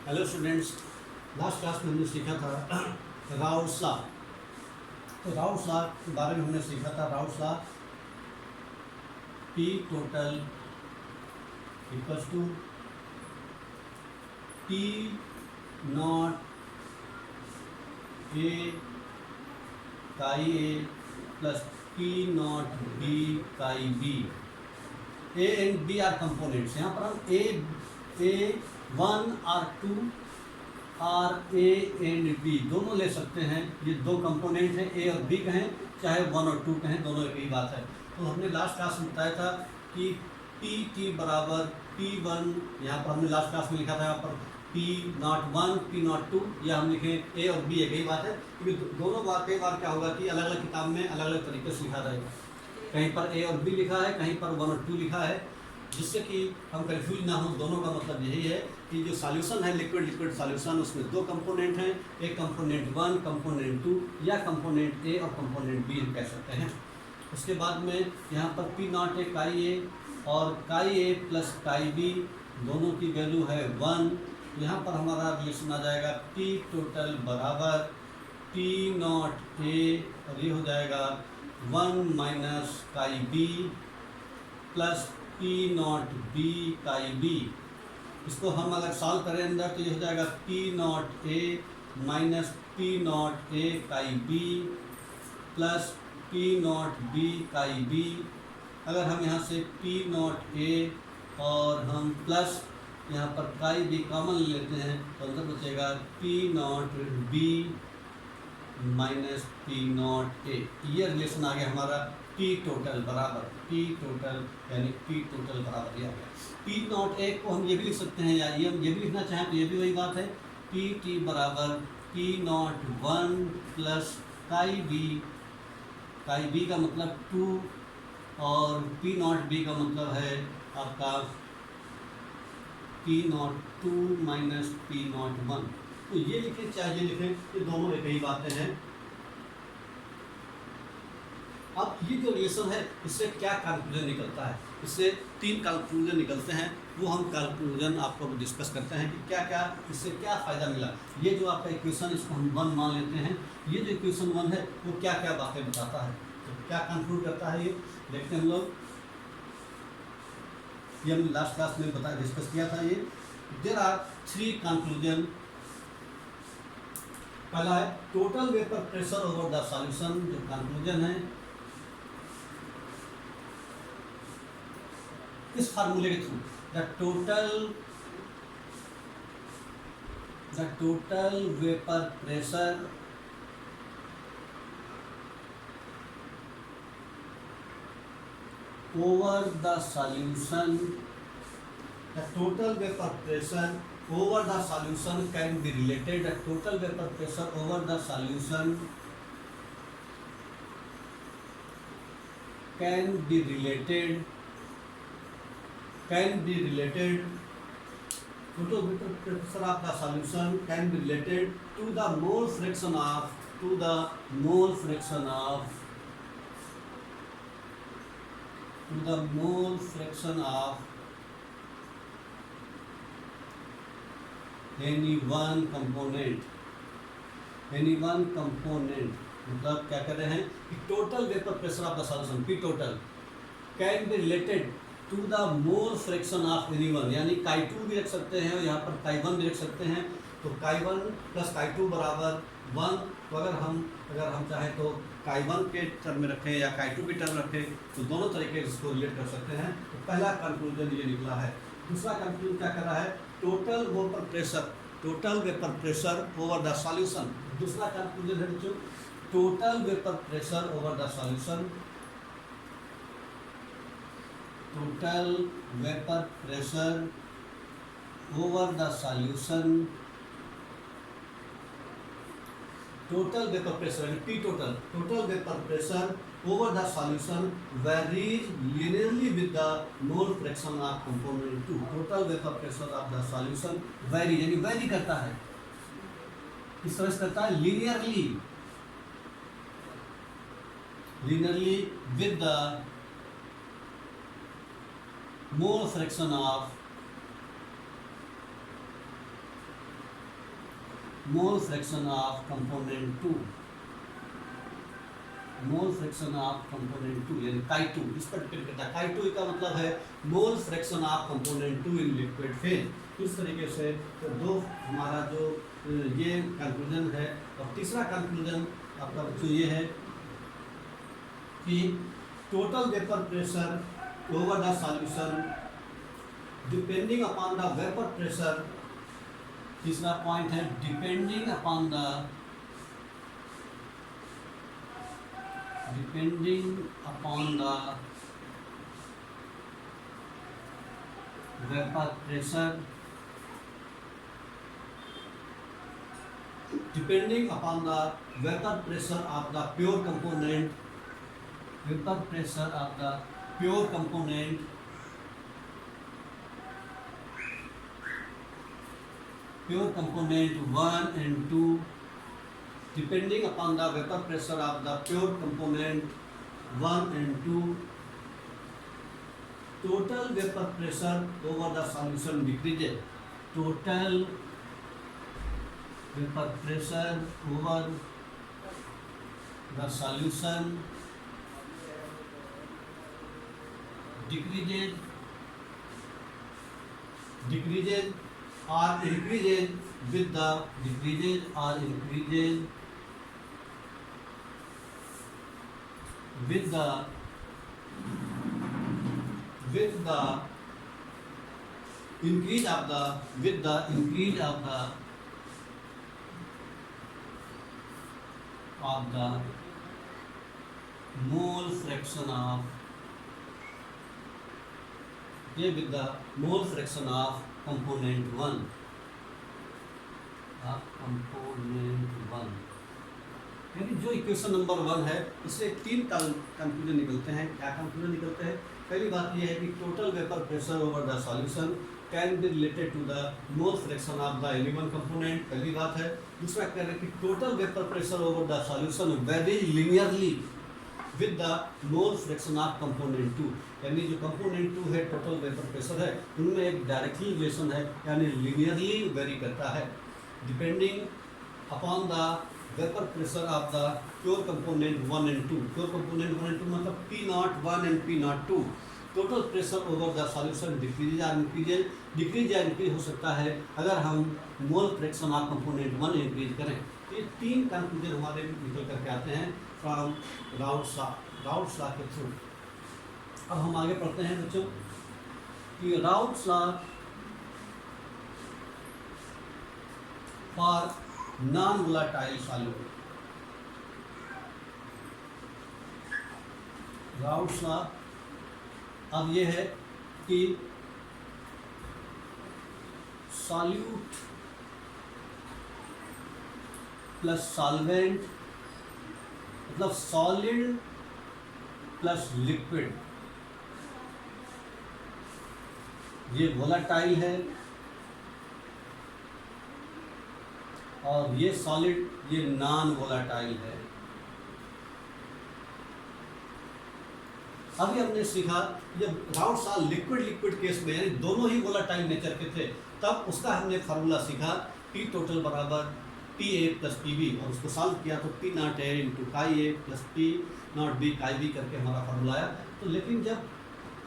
Hello students, last class में हमने सीखा था राउल्ट्स लॉ। तो राउल्ट्स लॉ के बारे में हमने सीखा था। Raoult's law P total equals to P naught A chi A plus P naught B chi B। A and B are components. यहाँ पर हम A1 और 2 और A एंड B दोनों ले सकते हैं। ये दो कंपोनेंट हैं, A और B कहें चाहे 1 और 2 कहें, दोनों एक ही बात है। तो हमने लास्ट क्लास में बताया था कि P बराबर P1, यहाँ पर हमने लास्ट क्लास में लिखा था यहाँ पर P01 P02, या हम लिखें A और B एक ही बात है, क्योंकि दोनों बार कई बार क्या होगा कि अलग अलग किताब में अलग अलग तरीके से लिखा रहेगा। कहीं पर A और B लिखा है, कहीं पर 1 और 2 लिखा है, जिससे कि हम कंफ्यूज ना हो। दोनों का मतलब यही है कि जो सॉल्यूशन है लिक्विड सॉल्यूशन, उसमें दो कंपोनेंट हैं, एक कंपोनेंट 1 कंपोनेंट 2, या कंपोनेंट A और कंपोनेंट B हम कह सकते हैं। उसके बाद में यहाँ पर P naught A chi A और काई A प्लस काई B दोनों की वैल्यू है 1। यहाँ पर हमारा रिलेशन आ जाएगा P टोटल बराबर P नॉट A और ये हो जाएगा 1 माइनस काई B plus P naught B chi B। इसको हम अगर सॉल्व करें अंदर तो ये हो जाएगा P naught A minus P naught A काई B plus P naught B chi B। अगर हम यहाँ से P नॉट A और हम प्लस यहाँ पर काई B कॉमन लेते हैं तो अंदर बचेगा P naught B minus P naught A। ये रिलेशन आ गया हमारा P टोटल बराबर P टोटल, यानी P टोटल बराबर यह आ गया। P नॉट A को हम ये भी लिख सकते हैं, या ये हम ये भी लिखना चाहें तो ये भी वही बात है। P T बराबर P not 1 plus chi B का मतलब 2 और P नॉट B का मतलब है आपका P not 2 minus P not 1। तो ये लिखें चाहे ये लिखें, ये दोनों एक ही बातें हैं। अब ये जो रिलेशन है इससे क्या कंक्लूजन निकलता है, इससे 3 कंक्लूजन निकलते हैं। वो हम कंक्लूजन आपको डिस्कस करते हैं कि क्या क्या इससे क्या फ़ायदा मिला। ये जो आपका इक्वेशन, इसको हम 1 मान लेते हैं। ये जो इक्वेशन 1 है वो क्या क्या बातें बताता है, तो क्या कंक्लूड करता है ये देखते हैं हम लोग। ये हमने लास्ट क्लास में डिस्कस किया था। ये देयर आर 3 कंक्लूजन। पहला है total vapour pressure over the solution. जो कंक्लूजन है इस फार्मूले के through, the total vapour pressure over the solution, the total vapour pressure over the solution can be related, the total vapor pressure over the solution can be related total vapor pressure of the solution can be related to the mole fraction of any one component। मतलब क्या कर रहे हैं कि total vapour pressure of the solution P total can be related to the mole fraction of any one, यानी chi 2 भी रख सकते हैं और यहाँ पर काई 1 भी रख सकते हैं। तो काई 1 प्लस काई 2 बराबर 1। तो अगर हम चाहें तो काई 1 के टर्म में रखें या काई 2 के टर्म रखें, तो दोनों तरीके से इसको रिलेट कर सकते हैं। तो पहला कंक्लूजन ये निकला है। दूसरा कंक्लूजन क्या कर रहा है, total vapour pressure over the solution. दूसरा कंक्लूजन है बच्चों total vapour pressure over the solution, total vapour pressure over the solution, total vapour pressure P total vapour pressure over the solution varies linearly with the mole fraction of component 2। total vapor pressure of the solution vary, यानी vary करता है, किस तरह से करता है, linearly with the mole fraction of mole fraction of component 2, mole fraction of component 2 यानी chi 2, इस पर डिपेंड करता है। काई 2 का मतलब है मोल fraction of component 2 in liquid phase. इस तरीके से तो दो हमारा जो ये कंक्लूजन है। और तीसरा कंक्लूजन आपका बच्चों ये है कि total vapour pressure over the solution depending upon the vapour pressure. तीसरा पॉइंट है depending upon the vapour pressure, depending upon the vapor pressure of the pure component, vapor pressure of the pure component, pure component 1 and 2, depending upon the vapor pressure of the pure component 1 and 2, total vapor pressure over the solution decreases. Total vapor pressure over the solution decreases or increases with the increase of the mole fraction of with the mole fraction of component 1, यानी जो equation number 1 है इससे तीन conclusion निकलते हैं। क्या conclusion निकलते हैं? पहली बात यह है कि total vapour pressure over the solution can be related to the mole fraction of the any one component, पहली बात है। दूसरा कह रहे हैं कि total vapour pressure over the solution varies linearly with the mole fraction of component 2, यानी जो कंपोनेंट 2 है टोटल वेपर प्रेशर है उनमें एक डायरेक्टली रिलेशन है, यानी लिनियरली वेरी करता है depending upon the vapour pressure of the pure component 1 and 2। Pure component 1 and 2 मतलब P01 and P02। Total pressure over the solution decrease या इंक्रीज हो सकता है अगर हम मोल फ्रैक्शन ऑफ कंपोनेंट 1 इंक्रीज करें। तो ये तीन कंक्लूजन हमारे निकल करके आते हैं फ्रॉम राउट्स लॉ के थ्रू। अब हम आगे पढ़ते हैं बच्चों कि routes law for non volatile solute. Routes law अब ये है कि सॉल्यूट प्लस सॉल्वेंट मतलब सॉलिड प्लस लिक्विड, ये वोलेटाइल है और ये सॉलिड ये नॉन वोलेटाइल है। अभी हमने सीखा जब राउट्स लॉ लिक्विड केस में यानी दोनों ही वोलेटाइल नेचर के थे तब उसका हमने फार्मूला सीखा P टोटल बराबर PA प्लस PB, और उसको सॉल्व किया तो P0 A इंटू काई A plus P0 B chi B करके हमारा फार्मूला आया। तो लेकिन जब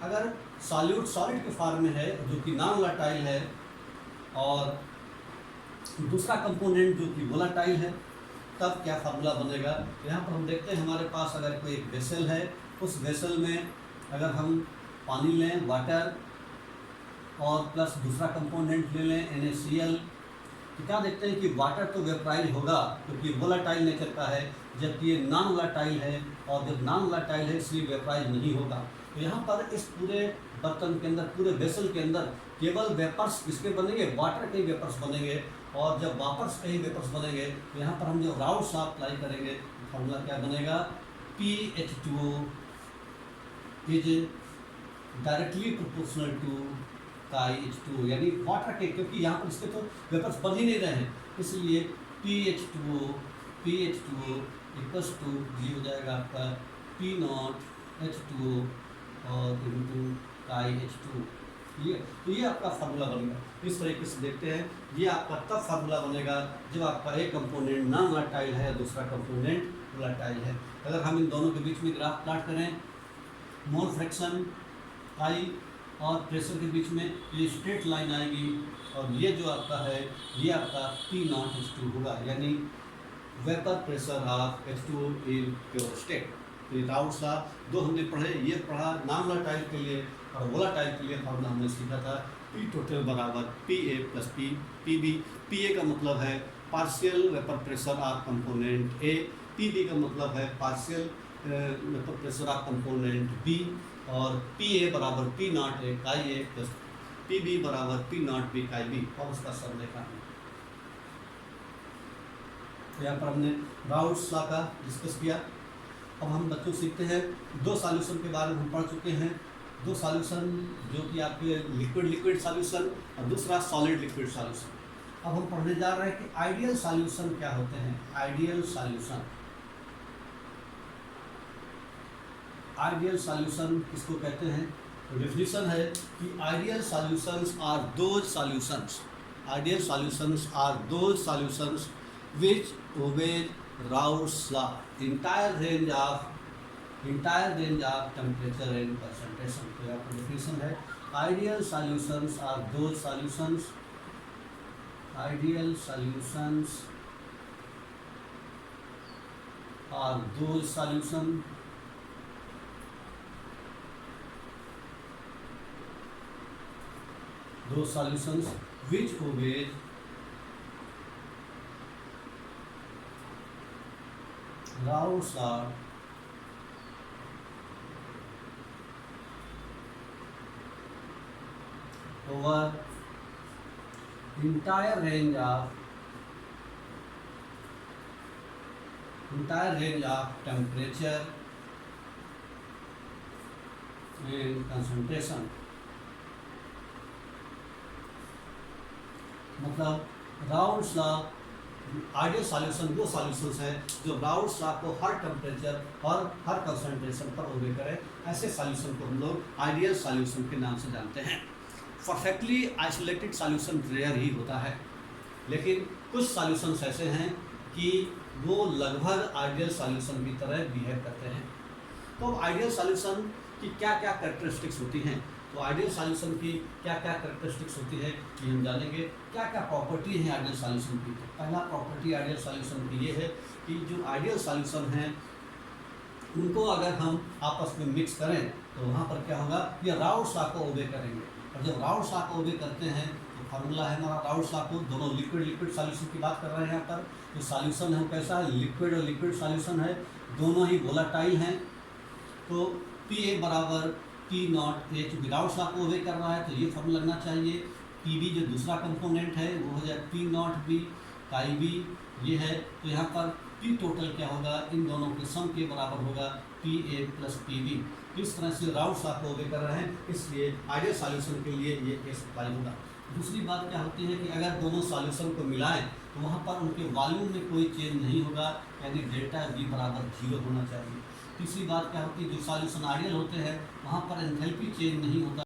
अगर सॉलिड के फॉर्म में है जो कि नॉन वोलेटाइल है और दूसरा कंपोनेंट जो कि वोलेटाइल है तब क्या फार्मूला बनेगा? यहाँ पर हम देखते हैं हमारे पास अगर कोई एक वेसल है, उस वेसल में अगर हम पानी लें वाटर और प्लस दूसरा कंपोनेंट ले लें NaCl, तो क्या देखते हैं कि वाटर तो वेपराइज होगा क्योंकि वोलेटाइल नेचर का है, जबकि ये नॉन वोलेटाइल है और जब नॉन वोलेटाइल है इसलिए वेपराइज नहीं होगा। तो यहाँ पर इस पूरे बर्तन के अंदर पूरे वेसल के अंदर केवल वेपर्स किसके बनेंगे? वाटर के वेपर्स बनेंगे, और जब वापर्स के ही वेपर्स बनेंगे तो यहाँ पर हम जो राउट्स लॉ अप्लाई करेंगे फॉर्मूला क्या बनेगा? PH2O is directly proportional to H2O, यानी वाटर के, क्योंकि यहाँ पर इसके तो वेपर्स बन ही नहीं रहे हैं इसलिए PH2O इक्वल्स टू ये हो जाएगा आपका P0 H2O और इंटू H2। तो ये आपका फार्मूला बनेगा। इस तरीके से देखते हैं, ये आपका तब फार्मूला बनेगा जब आपका एक कंपोनेंट नॉन वोलेटाइल है, दूसरा कंपोनेंट वोलेटाइल है। अगर हम इन दोनों के बीच में ग्राफ प्लॉट करें, मोल फ्रैक्शन आई और प्रेशर के बीच में ये स्ट्रेट लाइन आएगी, और ये जो आपका है ये आपका P0H2 होगा, यानी vapour pressure of H2 in pure state. तो ये राउल्स लॉ दो हमने पढ़े, ये पढ़ा नॉन वोलेटाइल के लिए, और वोलेटाइल के लिए फार्मूला हमने सीखा था P टोटल बराबर PA प्लस PB। PA का मतलब है partial vapour pressure of component A, PB का मतलब है partial vapour pressure of component B, और PA बराबर P0A काई A प्लस PB बराबर P0B काई B, और उसका सर देखा है। तो यहाँ पर हमने राउल्स लॉ का डिस्कस किया। अब हम बच्चों सीखते हैं, दो सॉल्यूशन के बारे में हम पढ़ चुके हैं। दो सॉल्यूशन जो कि आपके लिक्विड सॉल्यूशन और दूसरा सॉलिड लिक्विड सॉल्यूशन। अब हम पढ़ने जा रहे हैं कि आइडियल सॉल्यूशन क्या होते हैं। आइडियल सॉल्यूशन किसको कहते हैं? तो डेफिनेशन है कि ideal solutions are those solutions which obey Raoult's law, entire range of temperature and concentration। तो यहाँ पर डेफिनेशन है, ideal solutions are those solutions which obey Raoult's law over entire range of temperature and concentration। मतलब Raoult's law ideal solution वो solutions है जो Raoult's law को हर temperature और हर कंसंट्रेशन पर ओबे करे। ऐसे सॉल्यूशन को हम लोग आइडियल सॉल्यूशन के नाम से जानते हैं। परफेक्टली आइसोलेटेड सॉल्यूशन रेयर ही होता है, लेकिन कुछ सॉल्यूशंस ऐसे हैं कि वो लगभग आइडियल सॉल्यूशन की तरह बिहेव करते हैं। तो आइडियल सॉल्यूशन की क्या क्या कैरेक्टरिस्टिक्स होती हैं, तो आइडियल सॉल्यूशन की क्या क्या कैरेक्टरिस्टिक्स होती है ये हम जानेंगे। क्या क्या प्रॉपर्टी है आइडियल सॉल्यूशन की। तो पहला प्रॉपर्टी आइडियल सॉल्यूशन की ये है कि जो आइडियल सॉल्यूशन हैं उनको अगर हम आपस में मिक्स करें तो वहाँ पर क्या होगा, ये राउल्ट्स लॉ को ओबे करेंगे। और जब राउल्ट्स लॉ को ओबे करते हैं तो फार्मूला है हमारा राउल्ट्स लॉ को, दोनों लिक्विड सॉल्यूशन की बात कर रहे हैं यहाँ पर। जो सॉल्यूशन है वो कैसा है, लिक्विड और लिक्विड सॉल्यूशन है, दोनों ही वोलेटाइल हैं। तो PA बराबर P0H विदाउट लॉ को ओबे कर रहा है, तो ये फॉर्मूला लगना चाहिए। PB जो दूसरा कंपोनेंट है वो हो जाए P0B काई B, ये है। तो यहाँ पर P टोटल क्या होगा, इन दोनों के सम के बराबर होगा PA प्लस PB। इस तरह से राउल्ट्स लॉ को ओबे कर रहे हैं, इसलिए आइडियल सॉल्यूशन के लिए ये केस अप्लाई होगा। दूसरी बात क्या होती है कि अगर दोनों सॉल्यूशन को मिलाएं तो वहाँ पर उनके वॉल्यूम में कोई चेंज नहीं होगा, यानी डेल्टा V बराबर 0 होना चाहिए। तीसरी बात क्या होती है, जो सॉल्यूशन आइडियल होते हैं वहाँ पर एंथैल्पी चेंज नहीं होता।